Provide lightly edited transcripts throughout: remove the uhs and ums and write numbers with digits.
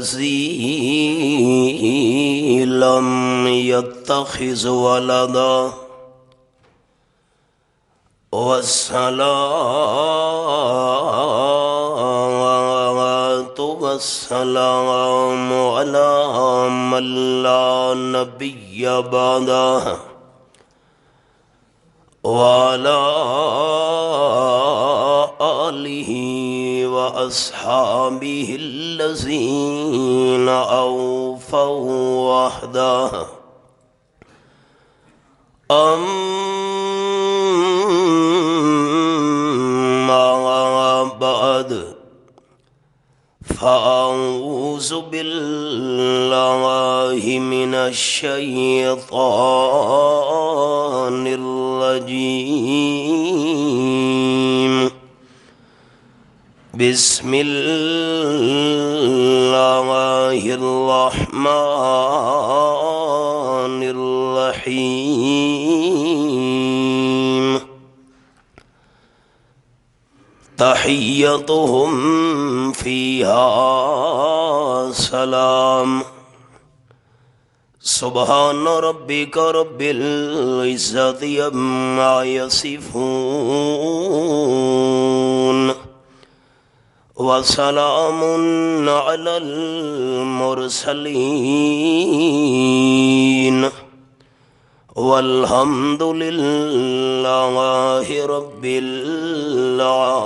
الذي لم يتخذ ولدا والصلاة والسلام على من لا نبي بعده وعلى آله وأصحابه الذين أوفوا وحده أما بعد فأعوذ بالله من الشيطان الرجيم بسم الله الرحمن الرحيم تحيتهم فيها سلام سبحان ربك رب العزة عما يصفون وسلام على المرسلين والحمد لله رب العالمين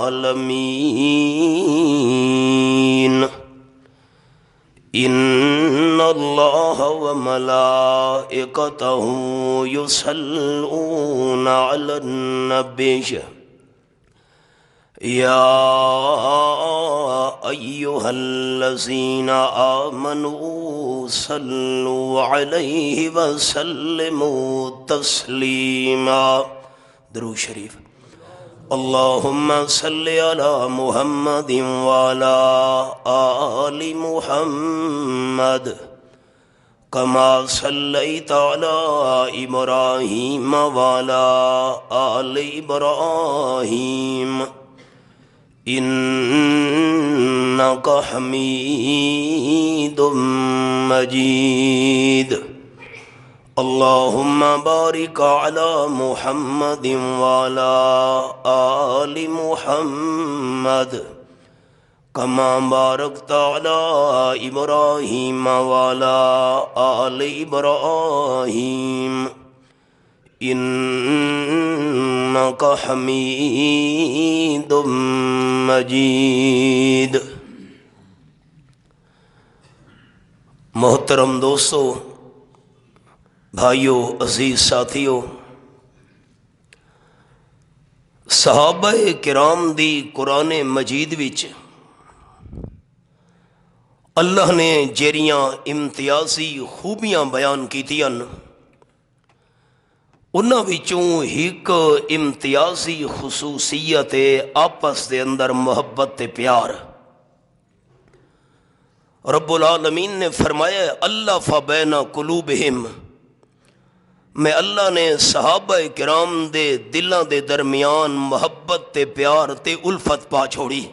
إن الله وملائكته يصلون على النبي يا أيها الذين آمنوا صلوا عليه وسلموا تسليما درود شریف اللهم صل على محمد وعلى آل محمد كما صليت على إبراهيم وعلى آل إبراهيم إنك حميد مجيد اللهم بارك على محمد وعلى آل محمد كما باركت على إبراهيم وعلى آل إبراهيم إنك حميد مجيد محترم دوستو، بھائیو، عزیز ساتھیو، صحابہ کرام دی قرآن مجید وچ اللہ نے جیڑیاں امتیازی خوبیاں بیان کیتیاں انہاں وچوں ایک امتیازی خصوصیت آپس دے اندر محبت تے پیار۔ رب العالمین نے فرمایا الف بین قلوبہم، میں اللہ نے صحابہ کرام دے دلاں دے درمیان محبت تے پیار تے الفت پا چھوڑی۔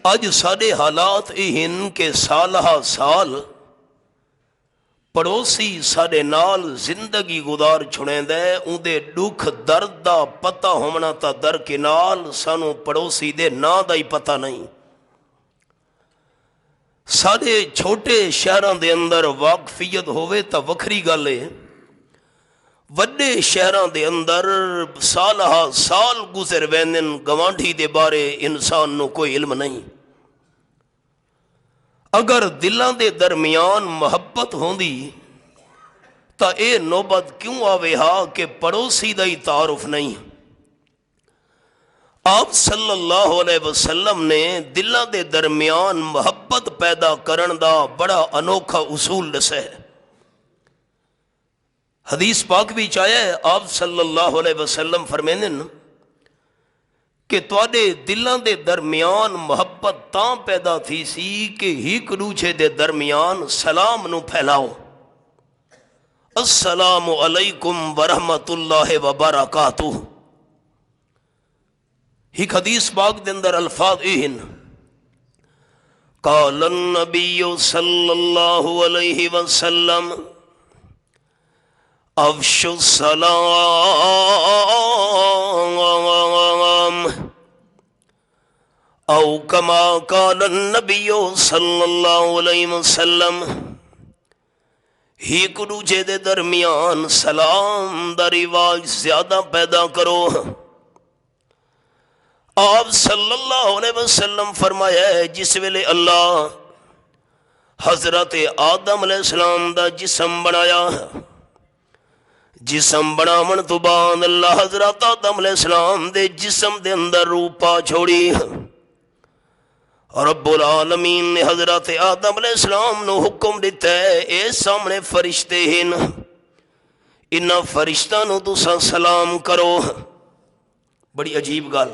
اج سارے حالات یہ ہیں کہ سالہ سال پڑوسی سارے نال زندگی گزار چھڑیں دے، ان دے دکھ درد دا پتہ ہونا تا در کے نال سانو پڑوسی دے نا دا ہی پتہ نہیں۔ سارے چھوٹے شہراں دے اندر واقفیت ہوئے تا وکھری گل ہے، وڈے شہراں دے اندر سالہ سال گزر ویندن گوانڈھی دے بارے انسان نو کوئی علم نہیں۔ اگر دلاں دے درمیان محبت ہوندی تا اے نوبت کیوں آوے ہا کہ پڑوسی دا ہی تعارف نہیں۔ آپ صلی اللہ علیہ وسلم نے دلاں دے درمیان محبت پیدا کرن دا بڑا انوکھا اصول دسے ہے۔ حدیث پاک بھی چاہے آپ صلی اللہ علیہ وسلم فرمیندن کہ تواڈے دلاں دے درمیان محبت تاں پیدا تھی سی کہ ایک دوجے دے درمیان سلام نو پھیلاؤ، السلام علیکم ورحمۃ اللہ وبرکاتہ۔ ایک حدیث پاک دے اندر الفاظ ہیں قال النبی صلی اللہ علیہ وسلم افشوا السلام او کما قال النبی صلی اللہ علیہ وسلم ہی کو دوجے دے درمیان سلام دا رواج زیادہ پیدا کرو۔ آپ صلی اللہ علیہ وسلم فرمایا ہے جس ویلے اللہ حضرت آدم علیہ السلام دا جسم بنایا، جسم بناون تو بعد اللہ حضرت آدم علیہ السلام دے جسم دے اندر روح پا چھوڑی۔ رب العالمین نے حضرت آدم علیہ السلام نو حکم دیتا ہے اے سامنے فرشتے ہیں انہاں فرشتاں نو تساں سلام کرو۔ بڑی عجیب گل،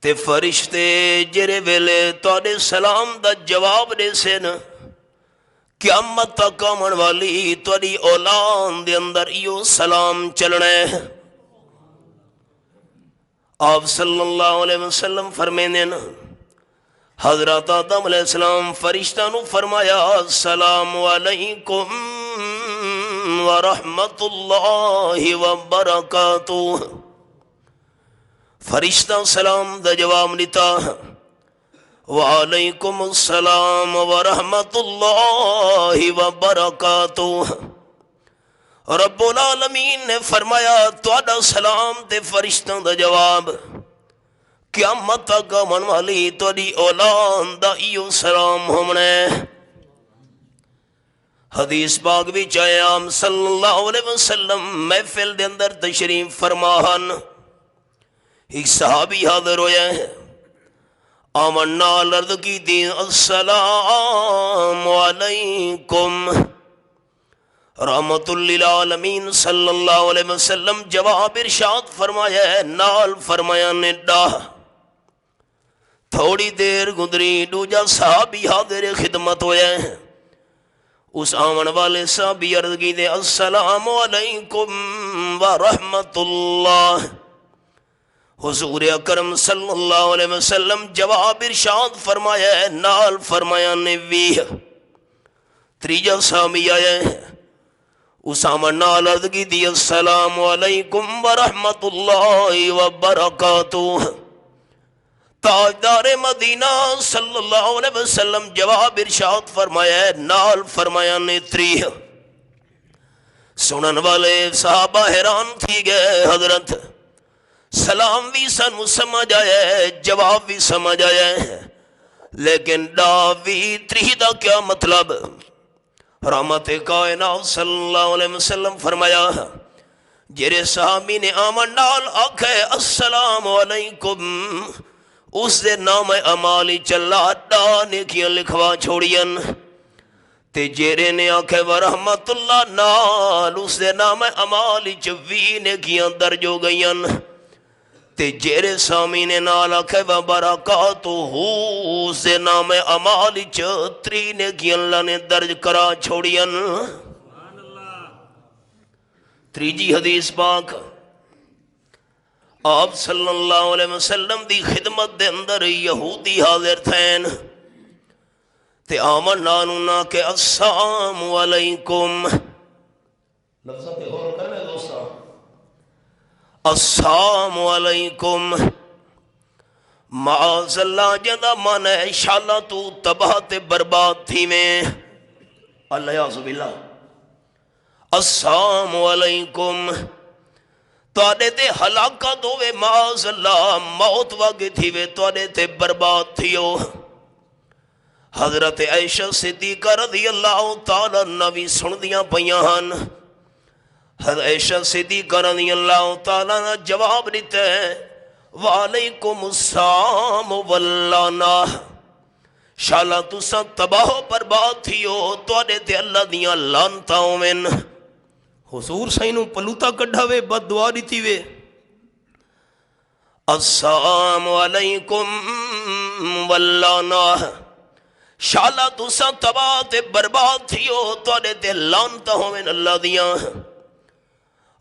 تے فرشتے جڑے ویلے تواڈے سلام دا جواب دے سن قیامت تک آمن والی تواڈی اولاد دے اندر ایو سلام چلنا ہے۔ آپ صلی اللہ علیہ وسلم فرمیندے نا حضرت آدم علیہ السلام فرشتہ نو فرمایا السلام علیکم ورحمت اللہ وبرکاتہ۔ فرشتہ سلام دا جواب دیتا وعلیکم السلام ورحمت اللہ وبرکاتہ۔ رب العالمین نے فرمایا تواڈا سلام تے فرشتوں دا جواب قیامت تک آمن والی تواڈی اولاد دا ایو سلام ہونا ہے۔ حدیث پاک وچ آیا آپ صلی اللہ علیہ وسلم محفل دے اندر تشریف فرماہن، ایک صحابی حاضر ہویا ہے، آمن نال عرض کی دی السلام علیکم، رحمت للعالمین صلی اللہ علیہ وسلم جواب ارشاد فرمایا ہے نال فرمایا نے ڈاہ۔ تھوڑی دیر گزری دوجا صحابی حاضر خدمت ہویا ہے، اس آمن والے صحابی عرض کی دے السلام علیکم ورحمت اللہ۔ حضور اکرم صلی اللہ علیہ وسلم جواب ارشاد فرمایا ہے نال فرمایا نے ویہ۔ تریجا صحابی آیا ہے، اسامہ نال عرض کی دی السلام علیکم ورحمت اللہ وبرکاتہ۔ تاجدار مدینہ صلی اللہ علیہ وسلم جواب ارشاد فرمایا ہے نال فرمایا نے تریہ۔ سنن والے صحابہ حیران تھی گئے حضرت سلام بھی سانو سمجھ آیا ہے جواب بھی سمجھ آیا ہے لیکن ڈاوی تریہ دا کیا مطلب؟ رحمت کائنات صلی اللہ علیہ وسلم فرمایا جرے صحابی نے آمن نال آکھے السلام علیکم اس دے نام امالی چلا ڈا نیکیاں لکھوا چھوڑین، تے جیرے نے آکھے ورحمت اللہ نال اس دے نام امالی چوی نیکیاں درج ہو گئین، تے جیرے سامی نے نال آکھے وبرکاتہ اس دے نام امالی چتری نیکیاں اللہ نے درج کرا چھوڑین۔ تریجی حدیث پاک آپ صلی اللہ علیہ وسلم دی خدمت دے اندر یہودی حاضر تھین، تے آمن نانونا کہ السلام علیکم، لفظہ پہ غور کرنے دوستا السلام علیکم، معاذ اللہ جدہ مانا ہے شاءاللہ تو تباہ تے برباد تھی میں، اللہ یعظم باللہ السلام علیکم تواڈے تے ہلاکت ہوئے معاذ اللہ موت وگی تھی وے تواڈے تے برباد تھیو۔ حضرت عائشہ صدیقہ رضی اللہ تعالیٰ نبی سن دیاں پیاہن، حضرت عائشہ صدیقہ رضی اللہ تعالیٰ نے جواب دیتا ہے وعلیکم السلام واللعنہ، شالا تساں تباہ برباد تھیو تواڈے تے اللہ دیاں لعنتاں ہوویں۔ حضور سائنو پلوتا کڈھاوے بد دعا دیتی وے السلام علیکم واللعنہ، شالا تساں تباہ تے برباد تھیو تواڈے تے لعنتاں ہوویں اللہ دیاں۔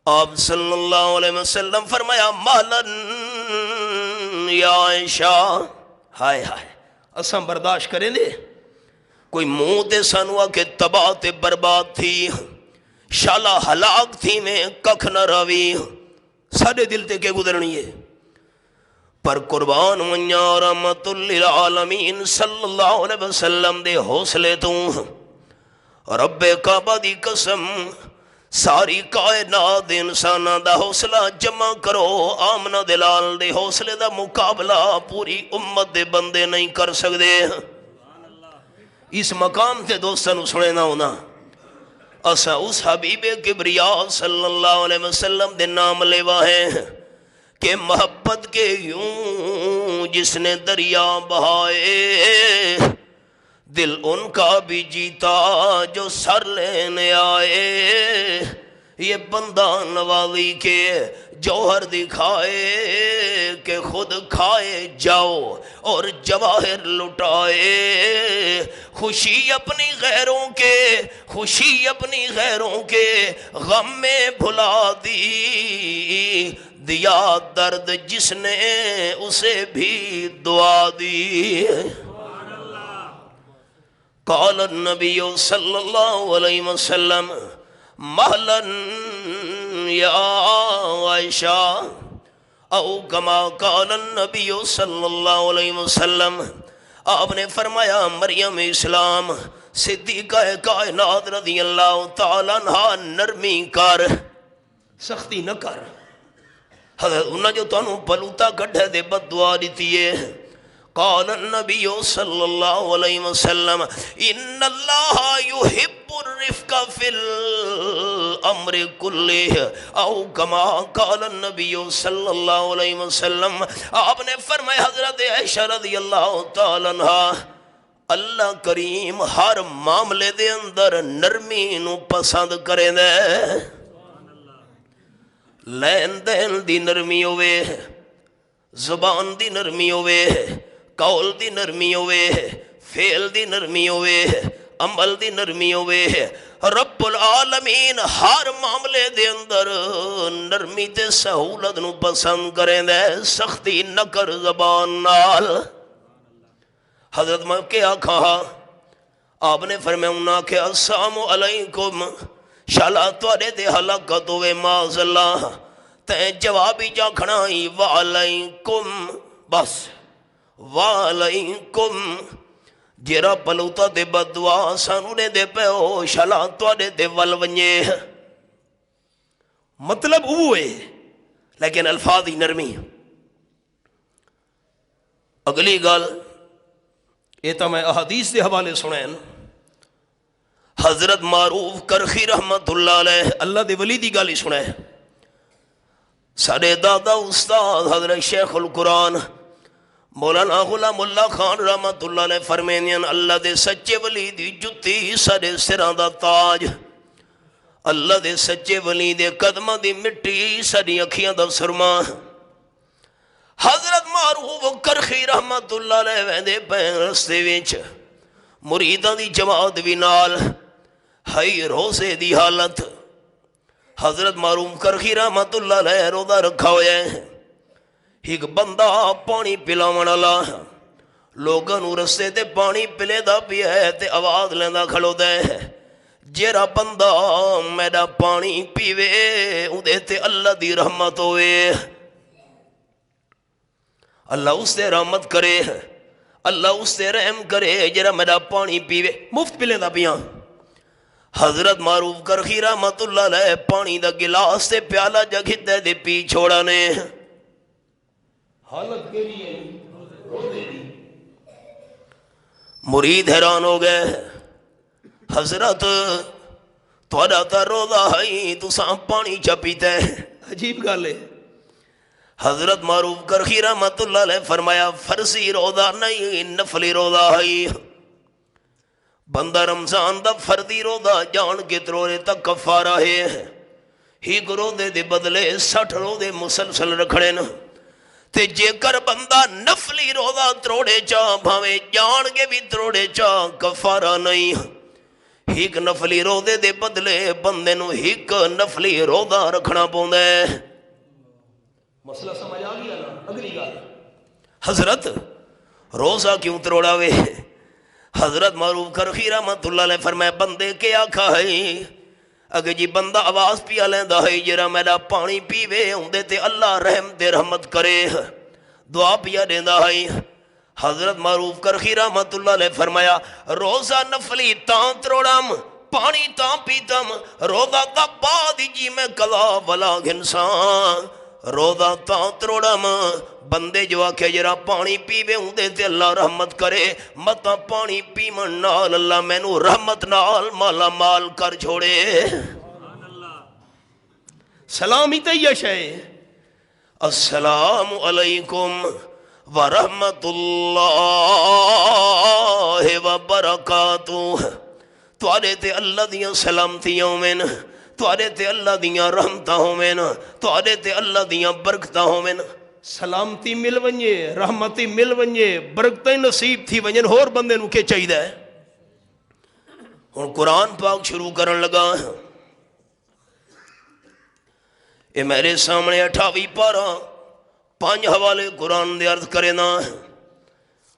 آپ صلی اللہ علیہ وسلم فرمایا مہلن یا عائشہ، ہائے ہائے اساں برداشت کریں دے؟ کوئی منہ تے سانو آ کے تباہ تے برباد تھی شالا ہلاک تھی میں ککھ نہ روی ساڈے دل تے کے گزرنی ہے؟ پر قربان منیا رحمت للعالمین صلی اللہ علیہ وسلم دے حوصلے تو رب کعبہ دی قسم ساری کائنات دے انساناں دا حوصلہ جمع کرو، آمنہ دلال دے حوصلے دا مقابلہ پوری امت دے بندے نہیں کر سکدے۔ اس مقام تے دوستانو سنے نہ ہونا اسا اس حبیب کبریا صلی اللہ علیہ وسلم دے نام لیوا ہے کہ محبت کے یوں جس نے دریا بہائے، دل ان کا بھی جیتا جو سر لینے آئے، یہ بندہ نوالی کے جوہر دکھائے کہ خود کھائے جاؤ اور جواہر لٹائے، خوشی اپنی غیروں کے خوشی اپنی غیروں کے غم میں بھلا دی، دیا درد جس نے اسے بھی دعا دی۔ قال النبی صلی اللہ علیہ وسلم محلہ یا عائشہ او کما قال النبی صلی اللہ علیہ وسلم، آپ نے فرمایا مریم اسلام صدیقہ کائنات رضی اللہ تعالیٰ عنہ نرمی کر، سختی نہ کر۔ حضرت انہاں جو تانوں پلوتا کڈھے دے بد دعا دیتی ہے۔ قال النبی صلی اللہ علیہ وسلم ان اللہ یحب الرفق فی الامر کلہ او کما قال النبی صلی اللہ علیہ وسلم، آپ نے فرمایا حضرت عائشہ رضی اللہ تعالیٰ عنہ اللہ کریم ہر معاملے دے اندر نرمی نو پسند کرے دے، لین دین دی نرمی ہوئے، زبان دی نرمی ہوئے، قول دی نرمی ہوئے، فعل دی نرمی ہوئے، عمل دی نرمی ہوئے، رب العالمین ہر معاملے دے اندر نرمی تے سہولت نو پسند کریں دے، سختی نہ کر زبان نال۔ حضرت میں کیا کہا؟ آپ نے فرمایا انہاں کہ السلام علیکم، شالا توڑے دے حلقت ہوئے معاذ اللہ، تین جوابی جا کھڑائی وعلیکم، بس وعلیکم، جیرا پلوتا دے بدعا سانونے دے پہ ہو شالا توڑے دے والونجے، مطلب ہوئے لیکن الفاظی نرمی۔ اگلی گال یہ تو میں احادیث دے حوالے سنیں، حضرت معروف کرخی رحمت اللہ علیہ اللہ دے ولی دی گالی سنیں، سارے دادا استاد حضرت شیخ القرآن مولانا غلام اللہ خان رحمت اللہ علیہ فرمینین اللہ دے سچے ولی دی جتی سارے سران دا تاج، اللہ دے سچے ولی دے قدمہ دی مٹی ساری اکھیاں دا سرما۔ حضرت معروف کرخی رحمت اللہ علیہ ویندے پین رستے ویچ مریدان دی جماعت بھی نال ہائی روزے دی حالت، حضرت معروف کرخی رحمت اللہ علیہ روزہ رکھا ہوئے ہیں، ایک بندہ پانی پلاوان والا لوگاں نو رستے تے پانی پلے دا پیا ہے تے آواز لیندا کھڑو دے، جیرا بندہ میرا پانی پیوے اودے تے اللہ دی رحمت ہوئے، اللہ اس تے رحمت کرے، اللہ اس تے رحم کرے، جیرا میرا پانی پیوے مفت پلے دا پیا۔ حضرت معروف کرخی رحمت اللہ علیہ پانی دا گلاس تے پیالہ جگہ دے پی چھوڑا نے، حالت کے لیے روزے دی۔ مرید حیران ہو گئے، حضرت توڑا تا روزہ ہے تو سام پانی چا پیتا ہے، عجیب گالے۔ حضرت معروف کرخی رحمت اللہ علیہ فرمایا فرضی روزہ نہیں نفلی روزہ ہے، بندہ رمضان دا فردی روزہ جان کے تروڑے تک کفارہ ہے، ہی روزے دے بدلے 60 روزے مسلسل رکھڑے نا، تے جے کر بندہ نفلی روزہ تروڑے چاہ بھاوے جان کے بھی تروڑے چاہ کفارہ نہیں، ہیک نفلی روزے دے بدلے بندے نو ہیک نفلی روزہ رکھنا پوندے۔ مسئلہ سمجھ آ گیا نا؟ اگلی گال حضرت روزہ کیوں تروڑاوے؟ حضرت معروف کرخی رحمت اللہ علیہ فرمائے بندے کے آکھا ہے اگر جی بندہ آواز پیا لیندہ ہے جرا میرا پانی پیوے ہوندے تے اللہ رحم دے رحمت کرے دعا پیا دیندہ ہے۔ حضرت معروف کرخی رحمت اللہ علیہ فرمایا روزہ نفلی تاں تروڑام پانی تاں پیتم روزہ دا بعد جی میں قضا والا انسان روزہ تاں تروڑام بندے جو آکھے جرا پانی پیوے ہوندے تے اللہ رحمت کرے متا پانی پیمن نال اللہ میں نو رحمت نال مالا مال کر چھوڑے۔ سلامی تیش ہے السلام علیکم ورحمت اللہ وبرکاتہ توارے تے اللہ دیاں سلامتیاں ہومین توارے تے اللہ دیاں رحمتاں ہومین توارے تے اللہ دیاں برکتاں ہومین۔ سلامتی مل ونجے رحمتی مل ونجے برکتیں نصیب تھی ونجن ہور بندے نو کے چاہی دے۔ اور قرآن پاک شروع کرن لگا اے میرے سامنے 28 پارہ 5 حوالے قرآن دے عرض کرے نا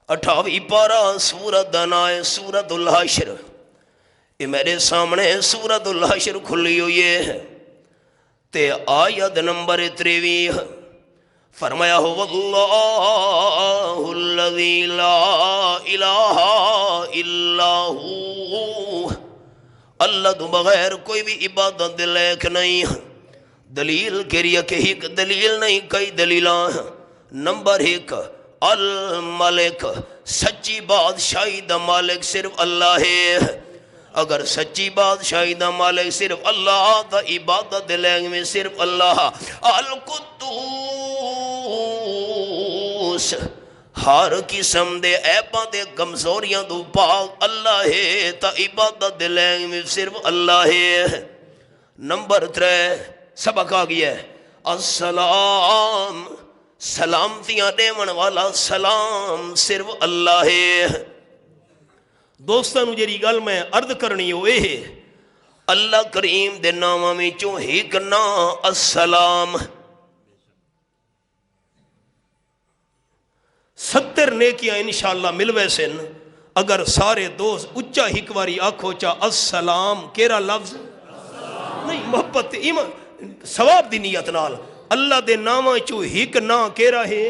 28 پارہ سورت دنائے سورت الحشر اے میرے سامنے سورت الحشر کھلی ہوئی ہے تے آیت نمبر 23 فرمایا ہو واللہ الذی لا الہ الا ہو اللہ تو بغیر کوئی بھی عبادت لائق نہیں۔ دلیل کریہ کہ ایک دلیل نہیں کئی دلیلان۔ نمبر 1 الملک سچی بادشاہی دا مالک صرف اللہ ہے۔ اگر سچی بادشاہی دا مالک صرف اللہ دا عبادت لائق میں صرف اللہ۔ القدوس ہر قسم دے عیباں دے کمزوریاں تو پاک اللہ ہے تا عبادت لائق میں صرف اللہ ہے۔ نمبر 3 سبق آ گیا ہے السلام سلامتیاں دیون والا سلام صرف اللہ ہے۔ دوستانو جیری گل میں عرض کرنی ہوئے ہے اللہ کریم دے نامہ میں چوں ایک نا السلام 70 نیکیاں انشاءاللہ ملوے سن اگر سارے دوست اچھا ہکواری آنکھو چا السلام کیرا لفظ نہیں محبت ایمان ثواب دی نیت نال اللہ دے نامہ چو ہک نا کیرا ہے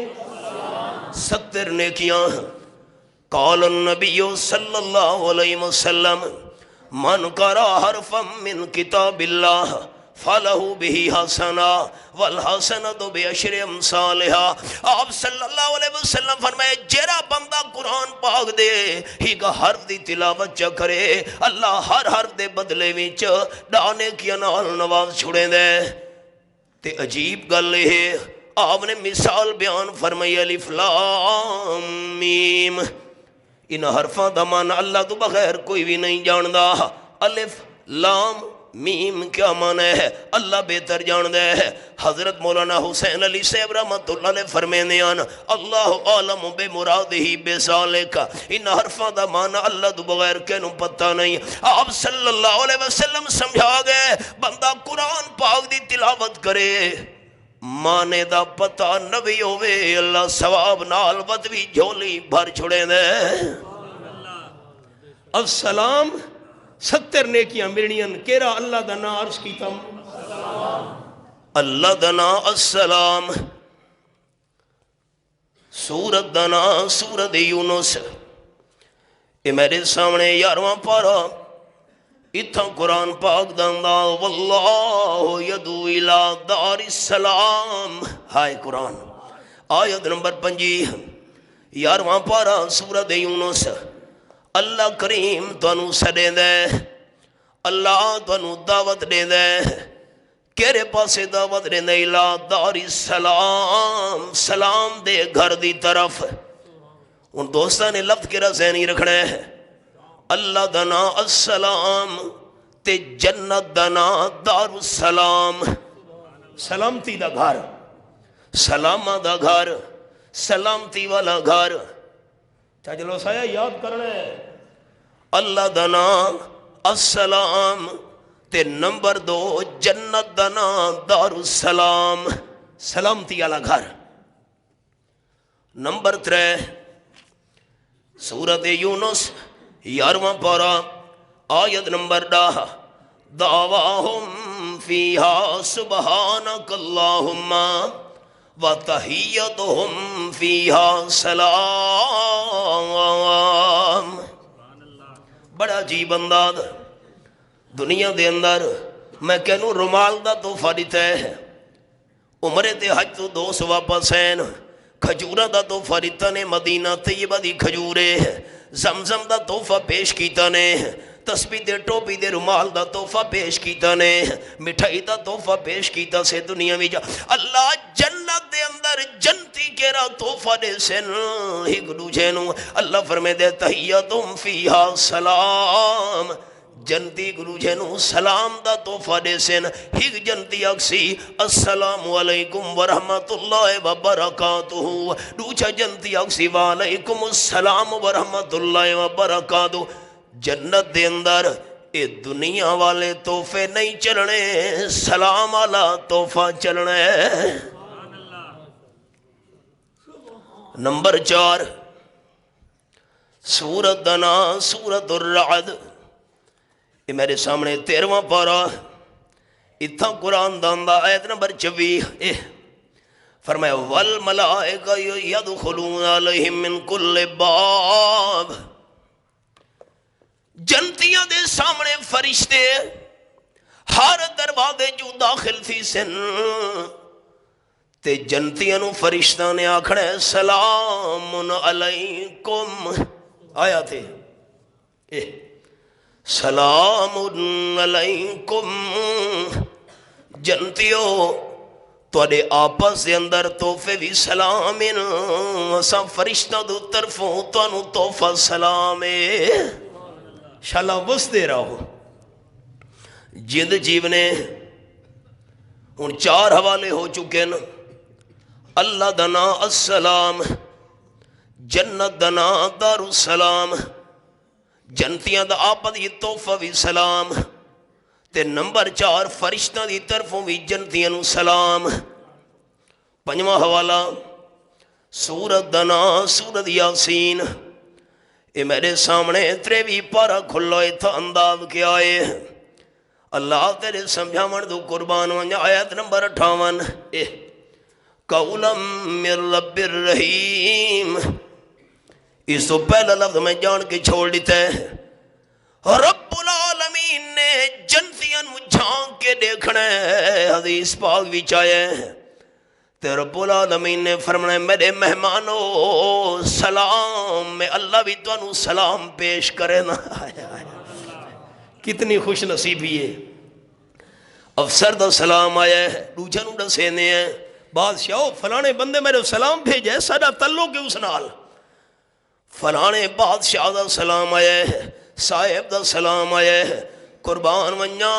70 نیکیاں۔ قال النبی صلی اللہ علیہ وسلم من قرأ حرفا من کتاب اللہ فَلَهُ بِهِ حَسَنَةٌ وَالْحَسَنَةُ بِعَشْرِ أَمْثَالِهَا۔ آپ صلی اللہ علیہ وسلم فرمائے جیرا بندہ قرآن پاک دے ہی کا حرف دی تلاوت چا کرے اللہ ہر حرف دے بدلے وچ ڈانے کی نال نواز چھڑے دے۔ تے عجیب گل ہے آپ نے مثال بیان فرمائی الف لام میم ان حرفاں دا معنی اللہ تو بغیر کوئی بھی نہیں جاندہ۔ الف لام میم کیا معنی ہے اللہ بہتر جاندہ ہے۔ حضرت مولانا حسین علی صاحب رحمت اللہ علیہ فرمیندیان اللہ عالم بے مرادہی بے ذالک ان حرفاں دا معنی اللہ تو بغیر کینوں پتہ نہیں۔ آپ صلی اللہ علیہ وسلم سمجھا گئے بندہ قرآن پاک دی تلاوت کرے مانے دا پتہ نبی ہوئے اللہ ثواب نال بدوی جھولی بھر چھڑے دے۔ السلام 70 نیکیاں ملنیاں کیرا اللہ دا نا عرض کی تم اللہ دا نا السلام سورت دا نا سورت یونس اے میرے سامنے 11واں پارہ اتھا قرآن پاک دندا واللہ یدعو الی دار السلام ہائے قرآن آیت نمبر 5 11واں پارہ سورت یونس اللہ کریم تانوں سدے دے اللہ تانوں دعوت دے دے کیرے پاسے دعوت دے دے الی دار السلام سلام دے گھر دی طرف۔ ان دوستان نے لفظ کیرا ذہنی رکھنا ہے اللہ دنا السلام تے جنت دنا دار السلام سلامتی دا گھر سلامہ دا گھر سلامتی والا گھر چاچلو سایہ یاد کرنا ہے اللہ دنا السلام تے نمبر 2 جنت دنا دار السلام سلامتی والا گھر۔ نمبر 3 سورت یونس 11واں پارہ آیت نمبر 10 دعواہم فیہا سبحانک اللہم وتحیتہم فیہا سلام. بڑا عجیب انداز. دنیا دے اندر میں کہنوں رومال دا تحفہ دیتا ہے, عمرے تے حج تو 2 سو واپس ہیں, کھجورہ دا تحفہ دیتا نے مدینہ طیبہ دی کھجورے, زمزم دا تحفہ پیش کیتا نے, تسبیح دے ٹوپی دے رومال دا تحفہ پیش کیتا نے, مٹھائی دا تحفہ پیش کیتا سے دنیا میں جا. اللہ جنت دے اندر جنتی کیرا تحفہ دے سن ہی گلو جینو. اللہ فرمے دے تحیتم فیہا سلام, جنتی گلو جینو سلام دا تحفہ دے سن ہی جنتی اکسی السلام علیکم ورحمت اللہ وبرکاتہ. دوچہ جنتی اکسی وعلیکم السلام ورحمت اللہ وبرکاتہ. جنت دے اندر اے دنیا والے تحفے نہیں چلنے, سلام والا تحفہ چلنے. نمبر 4 سورت دنا سورت الرعد. یہ میرے سامنے 13واں پارہ اتھا قرآن داندہ آیت نمبر 24 فرمایا والملائکہ یدخلون علیہم من کل باب. جنتیاں دے سامنے فرشتے ہر دروازے جو داخل تھی سن تے جنتیاں نو فرشتہ نے آکھنا ہے سلام علیکم. آیا تھے سلام علیکم. جنتیوں توڑے آپس دے اندر تحفے بھی سلام اساں فرشتہ دو طرفوں توانو تحفہ سلام شالا بس دے رہا ہوں. جند جیونے ان 4 حوالے ہو چکے نا. اللہ دنا السلام, جنت دنا دار السلام, جنتیاں دا آپا دی تحفہ بھی سلام, تے نمبر 4 فرشتہ دی طرفوں بھی جنتیاں نو سلام. 5واں حوالہ سورت دنا سورت یاسین. اے میرے سامنے 23 پارہ کھلو تھا انداز کے آئے. اللہ تیرے سمجھا مردو قربان ونجا. آیت نمبر 58 قولا من رب الرحیم. اس تو پہلا لفظ میں جان کے چھوڑ دیتا ہے. رب العالمین نے جنتیاں جھانک کے دیکھنا ہے. حدیث پاک بھی چاہے تے رب العالمین نے فرمایا میرے مہمانوں سلام, میں اللہ بھی تو انہوں سلام پیش کرے نا. کتنی خوش نصیبی ہے. افسر دا سلام آیا ہے, دوجہ نو دسینے ہیں بادشاہ فلانے بندے میرے سلام بھیجے سادہ تعلق کے اس نال. فلانے بادشاہ دا سلام آیا ہے, صاحب دا سلام آیا ہے. قربان ونجا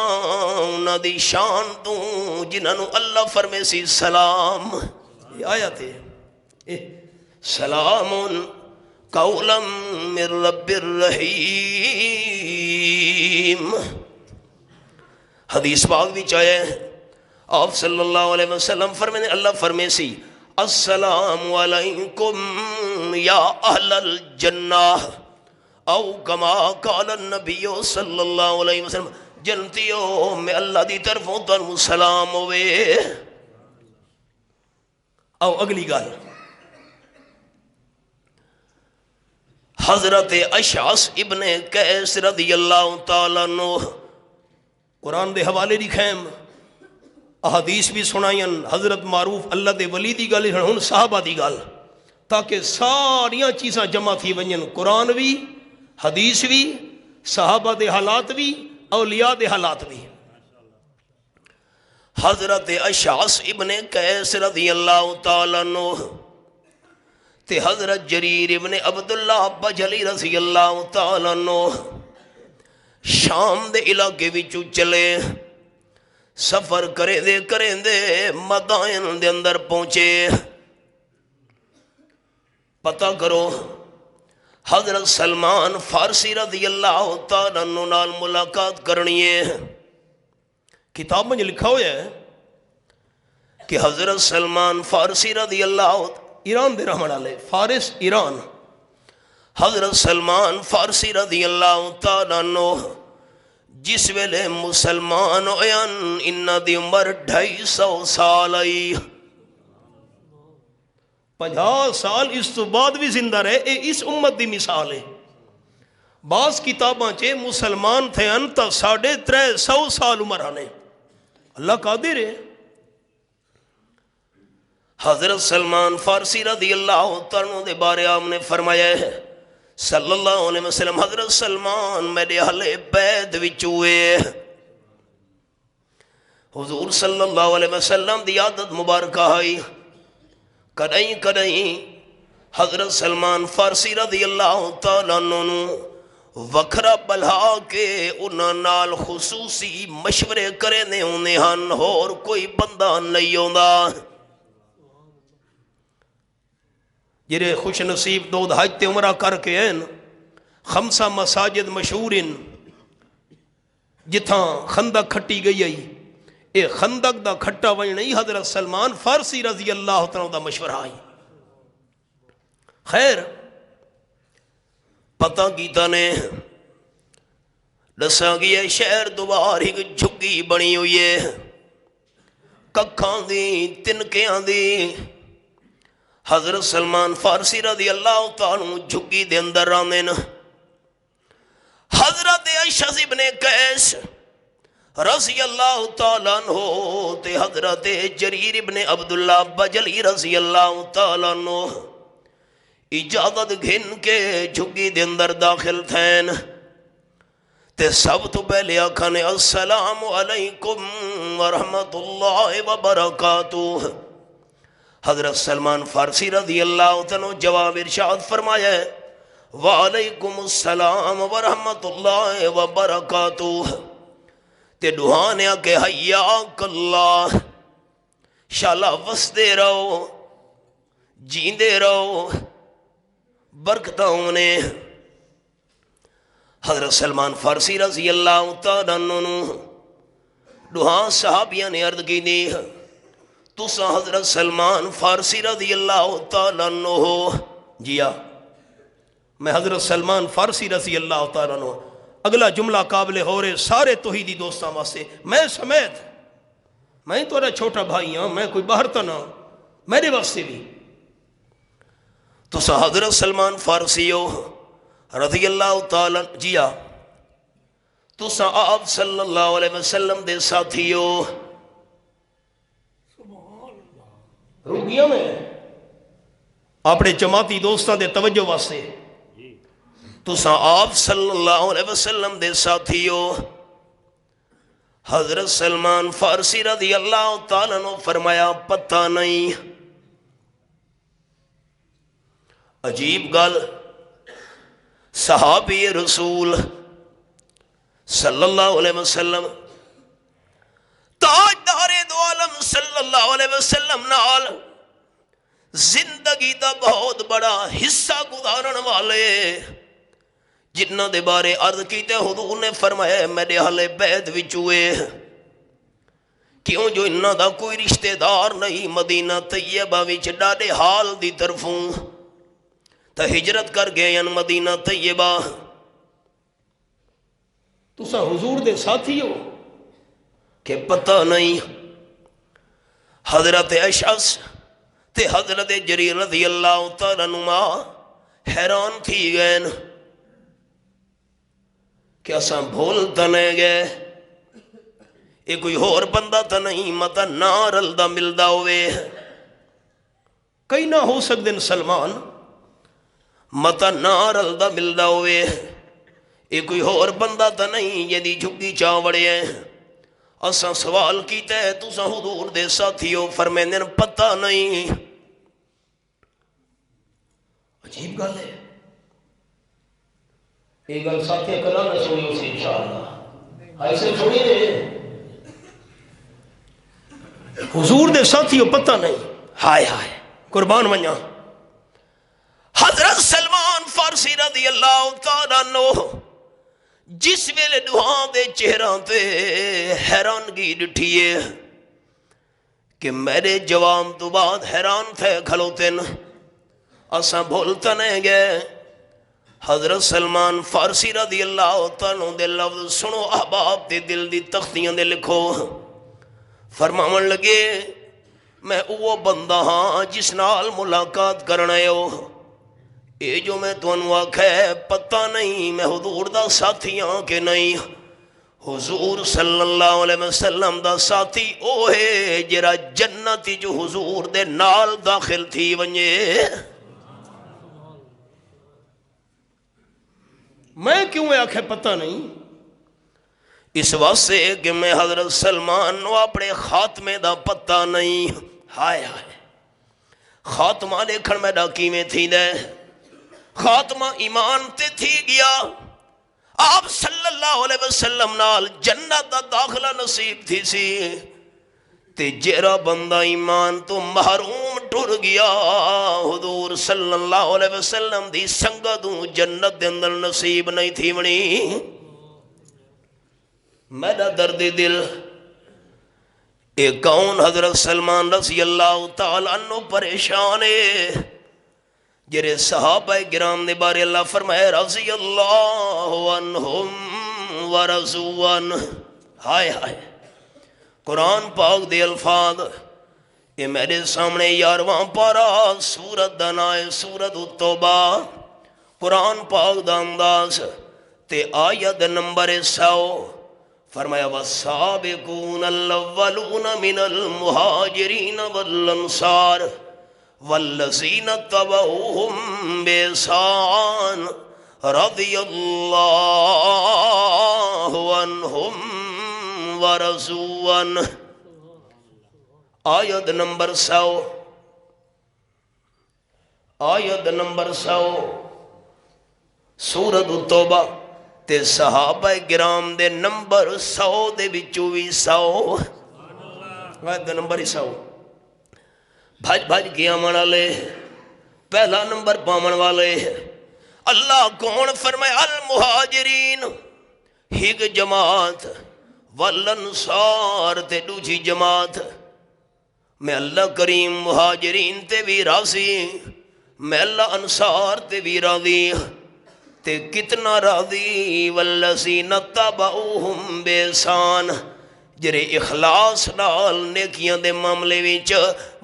انہاں دی شان تو جنہاں اللہ فرمے سی سلام. یہ آیا تھے سلام قولا من رب الرحیم. حدیث پاک بھی چاہے آپ صلی اللہ علیہ وسلم فرمے اللہ فرمے سی السلام علیکم یا اہل الجنہ او کما قال النبی صلی اللہ علیہ وسلم. جنتیوں میں اللہ دی طرفوں تو سلام ہوئے. او اگلی گال حضرت اشعث ابن قیس رضی اللہ تعالیٰ عنہ. قرآن دے حوالے لکھیں, احادیث بھی سنائیں, حضرت معروف اللہ دے ولی دی گل ہن صحابہ دی گل, تاکہ ساریاں چیزاں جمع تھی ونجن. قرآن بھی, حدیث بھی, صحابہ دے حالات بھی, اولیاء دے حالات بھی. حضرت اشعث ابن قیس رضی اللہ تعالیٰ عنہ تے حضرت جریر ابن عبداللہ بجلی رضی اللہ تعالیٰ عنہ شام دے علاقے وچوں چلے. سفر کریں دے مدائن دے اندر پہنچے. پتہ کرو حضرت سلمان فارسی رضی اللہ تعالیٰ عنہ نال ملاقات کرنی ہے. کتاب میں لکھا ہوا ہے کہ حضرت سلمان فارسی رضی اللہ ایران دے رحمن علیہ, فارس ایران, حضرت سلمان فارسی رضی اللہ تعالیٰ عنہ جس ویلے مسلمان ہوئن انہاں دی عمر 250 سال آئی، 50 سال اس تو بعد بھی زندہ رہے. اے اس امت دی مثال ہے. بعض کتاباں چے مسلمان تھے انتا 350 سال عمر آنے. اللہ قادر ہے. حضرت سلمان فارسی رضی اللہ تعالیٰ دے بارے آپ نے فرمایا ہے صلی اللہ علیہ وسلم، حضرت سلمان میرے اہل بیت وچ ہوئے. حضور صلی اللہ علیہ وسلم دی عادت مبارکہ ہے کدیں کدیں حضرت سلمان فارسی رضی اللہ تعالیٰ عنہ وکھرا بلہا کے انہاں نال خصوصی مشورے کرنے ہونے ہن، اور کوئی بندہ نہیں ہوندا. جرے خوش نصیب دو حج تے عمرہ کر کے ہیں 5 مساجد مشہور ہیں جتھاں خندق کھٹی گئی ہے. اے خندق دا کھٹا وجہ نہیں، حضرت سلمان فارسی رضی اللہ تعالیٰ دا مشورہ ہے. خیر پتہ کیتا نے دسا گیا شہر دوبار ہی جھگی بنی ہوئی ہے، ککھاں دی تنکیاں دی. حضرت سلمان فارسی رضی اللہ تعالیٰ جھگی دے اندر آمین. حضرت اشعث ابن قیس رضی اللہ تعالیٰ عنہ تے حضرت جریر ابن عبداللہ بجلی رضی اللہ تعالیٰ عنہ اجازت گھن کے جھگی دے اندر داخل تھین تے سب تو پہلے آکھانے السلام علیکم ورحمت اللہ وبرکاتہ. حضرت سلمان فارسی رضی اللہ عنہ جواب ارشاد فرمایا ہے وعلیکم السلام ورحمت اللہ وبرکاتہ. تے دعانے کہ حیاک اللہ، شالا وسدے رہو جیندے رہو برکتوں نے. حضرت سلمان فارسی رضی اللہ تعالیٰ عنہ دعا صحابیہ نے عرض کی دی تسا حضرت سلمان فارسی رضی اللہ تعالیٰ عنہ ہو. جیا میں حضرت سلمان فارسی رضی اللہ تعالیٰ عنہ. اگلا جملہ قابل ہو رہے سارے توحیدی دوستاں واسطے، میں سمیت، میں تو چھوٹا بھائی ہاں، میں کوئی باہر تو نہ، میرے واسطے بھی. تو حضرت سلمان فارسی ہو رضی اللہ تعالیٰ. جیا تو آپ صلی اللہ علیہ وسلم دے ساتھی ہو. روگیاں میں اپنے جماعتی دوستاں دے توجہ واسطے تو آپ صلی اللہ علیہ وسلم دے ساتھی ہو. حضرت سلمان فارسی رضی اللہ تعالیٰ نے فرمایا پتہ نہیں. عجیب گل، صحابی رسول صلی اللہ علیہ وسلم تاجدار دو عالم صلی اللہ علیہ وسلم نال زندگی دا بہت بڑا حصہ گزارن والے جنہ دے بارے عرض کیتے حضور نے فرمایا میرے اہل بیت وچ ہوئے، کیوں جو انہاں دا کوئی رشتہ دار نہیں مدینہ طیبہ وچ ڈاڈے حال دی طرفوں تا ہجرت کر گئے ان مدینہ طیبہ. تسا حضور دے ساتھی ہو کہ پتہ نہیں. حضرت اشعث تے حضرت جریر رضی اللہ تعالیٰ عنہ حیران تھی گئے کہ اساں بھول تا نہیں گئے، یہ کوئی اور بندہ تا نہیں متا نہ رلدا ملدا ہوئے. کئی نہ ہو سکتے سلمان متا نہ رلدا ملدا ہوئے، یہ کوئی اور بندہ تا نہیں یہ دی جھگی چاوڑے ہیں. اساں سوال کیتا ہے تساں حضور دے ساتھی ہو، فرمیندے پتہ نہیں. عجیب گل ہے. یہ گل ساتھی کلا نہ سنی اسے انشاءاللہ ایسے چھوڑی دے. حضور دے ساتھی ہو پتہ نہیں. ہائے ہائے قربان ونجا. حضرت سلمان فارسی رضی اللہ تعالیٰ عنہ جس ویلے دعا دے چہرہ تے حیرانگی ڈٹھیے کہ میرے جواب تو بعد حیران تھے کھلوتے اساں بھولتا نہیں گئے. حضرت سلمان فارسی رضی اللہ تعالیٰ دے لفظ سنو احباب تے دل دی تختیاں دے لکھو. فرماون لگے میں وہ بندہ ہاں جس نال ملاقات کرنا ہو. اے جو میں تانوں آکھے پتہ نہیں میں حضور دا ساتھی ہاں کہ نہیں. حضور صلی اللہ علیہ وسلم دا ساتھی او ہے جرا جنتی جو حضور دے نال داخل تھی ونجے. میں کیوں آکھے پتہ نہیں؟ اس واسطے کہ میں حضرت سلمان نو اپنے خاتمے دا پتہ نہیں. ہائے ہائے خاتمہ دیکھن میں ڈاکی میں تھی دے خاتمہ ایمان تے تھی گیا. آپ صلی اللہ علیہ وسلم نال جنت دا داخلہ نصیب تھی سی تے جیرا بندہ ایمان تو محروم ٹر گیا حضور صلی اللہ علیہ وسلم دی سنگتوں جنت دے اندر نصیب نہیں تھی ونی. میرا درد دل ایک کون حضرت سلمان رضی اللہ تعالیٰ عنہ پریشان ہے جرے صحابہ گرام نے بارے اللہ فرمائے رضی اللہ عنہم ورضوا عنہ. ہائے ہائے قرآن پاک دے الفاظ یہ میرے سامنے 11واں پارہ سورت دنائے سورت التوبہ قرآن پاک دا انداز تے آیت نمبر 100 فرمایا والسابقون الاولون من المہاجرین والانصار والذین اتبعوہم بإحسان رضی اللہ عنہم ورضوا عنہ. آیت نمبر 100 آیت نمبر 100 سورت التوبہ تے صحابہ گرام دے نمبر 100 دے بچو بھی 100 آیت دے نمبر 100 بھج بھج کیا من والے پہلا نمبر پامن والے. اللہ کون فرمائے المہاجرین ہگ جماعت والانصار تے دوجی جماعت. میں اللہ کریم مہاجرین تے بھی راضی میں اللہ انصار تے بھی راضی تے کتنا راضی والذین اتبعوہم بإحسان جرے اخلاص نال نیکیاں دے معاملے وچ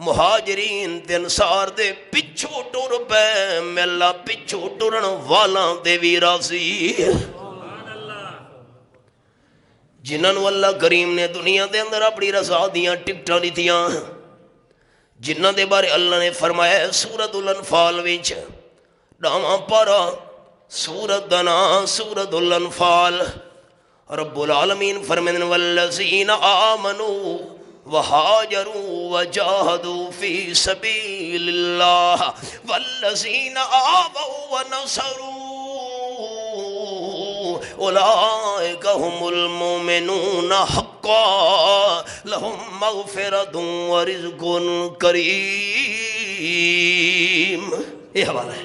مہاجرین تے انصار دے پچھو ٹر پے میں اللہ پچھو ٹرن والاں تے بھی راضی. جنہاں نو اللہ کریم نے دنیا دے اندر اپنی رضا دیاں ٹکٹاں دتیاں جنہاں دے بارے اللہ نے فرمایا سورۃ الانفال وچ 9واں پارہ سورت دنا سورت الانفال رب العالمین فرمائن والذین آمنوا وہاجروا وجاہدوا فی سبیل اللہ والذین آووا ونصروا اولئک هم المؤمنون حقا لهم مغفرۃ ورزق کریم. یہ حوالہ ہے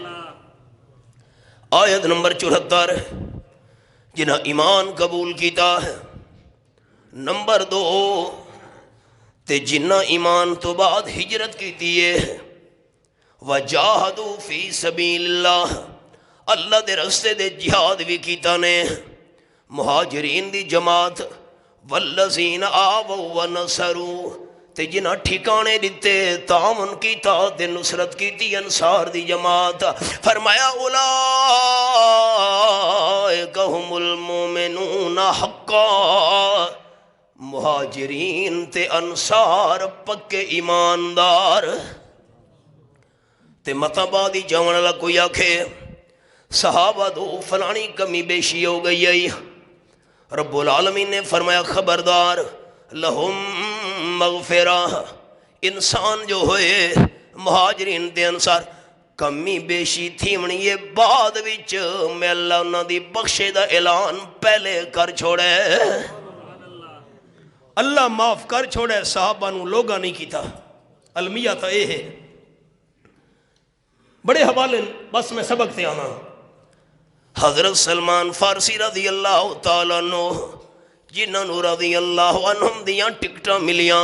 آیت نمبر 74 جنہاں ایمان قبول کیتا ہے. نمبر 2 تے جنہاں ایمان تو بعد ہجرت کیتی ہے وجاہدوا فی سبیل اللہ اللہ دے رستے دے جہاد بھی کیتا نے. مہاجرین دی جماعت والذین آووا ونصروا تے جنہاں ٹھکانے دیتے تعاون کیتا تے نصرت کیتی انصار دی جماعت. فرمایا اولئک هم المؤمنون حقا مہاجرین تے انصار پکے ایماندار. تے مطابادی جاون والا کوئی آکھے صحابہ دو فلانی کمی بیشی ہو گئی ہے رب العالمین نے فرمایا خبردار لہم مغفرہ انسان جو ہوئے مہاجرین تے انصار کمی بیشی تھی منی یہ بعد وچ میں اللہ انہاں دی بخشے دا اعلان پہلے کر چھوڑے. اللہ معاف کر چھوڑے صحابہ نو لوگا نہیں کیتا. المیہ تھا اے ہے بڑے حوالے بس میں سبق تے آنا. حضرت سلمان فارسی رضی اللہ تعالیٰ عنہ جنہاں نو رضی اللہ عنہم دیاں ٹکٹاں ملیاں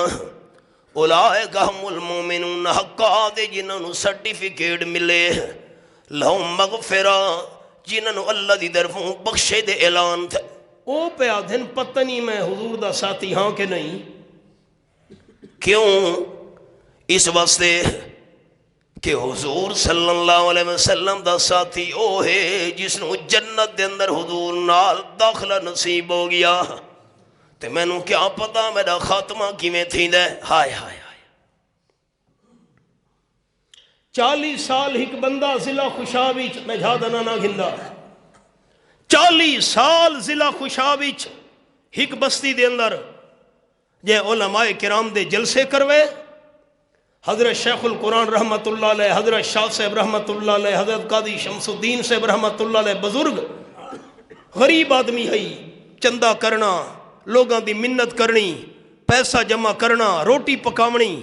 اولئک ہم المومنون حقا دے جنہاں نو سرٹیفکیٹ ملے لہم مغفرہ جنہوں اللہ دی طرفوں بخشے دے اعلان تھا او پہ آدھن پتہ نہیں میں حضور دا ساتھی ہاں کہ نہیں. کیوں؟ اس واسطے کہ حضور صلی اللہ علیہ وسلم دا ساتھی او ہے جس نو جنت دے اندر حضور نال داخلہ نصیب ہو گیا. تے میں نو کیا پتا میرا خاتمہ کیویں تھیندا ہے. ہائے ہائے ہائے 40 سال ایک بندہ ضلع خوشاب وچ میں جھادنا نہ گھندا 40 سال ضلع خوشاب وچ ایک بستی دے اندر جے علماء کرام دے جلسے کروے. حضرت شیخ القرآن رحمت اللہ علیہ، حضرت شاہ صاحب رحمت اللہ علیہ، حضرت قاضی شمس الدین صاحب رحمت اللہ علیہ، بزرگ غریب آدمی ہے، چندہ کرنا، لوگاں دی منت کرنی، پیسہ جمع کرنا، روٹی پکاونی،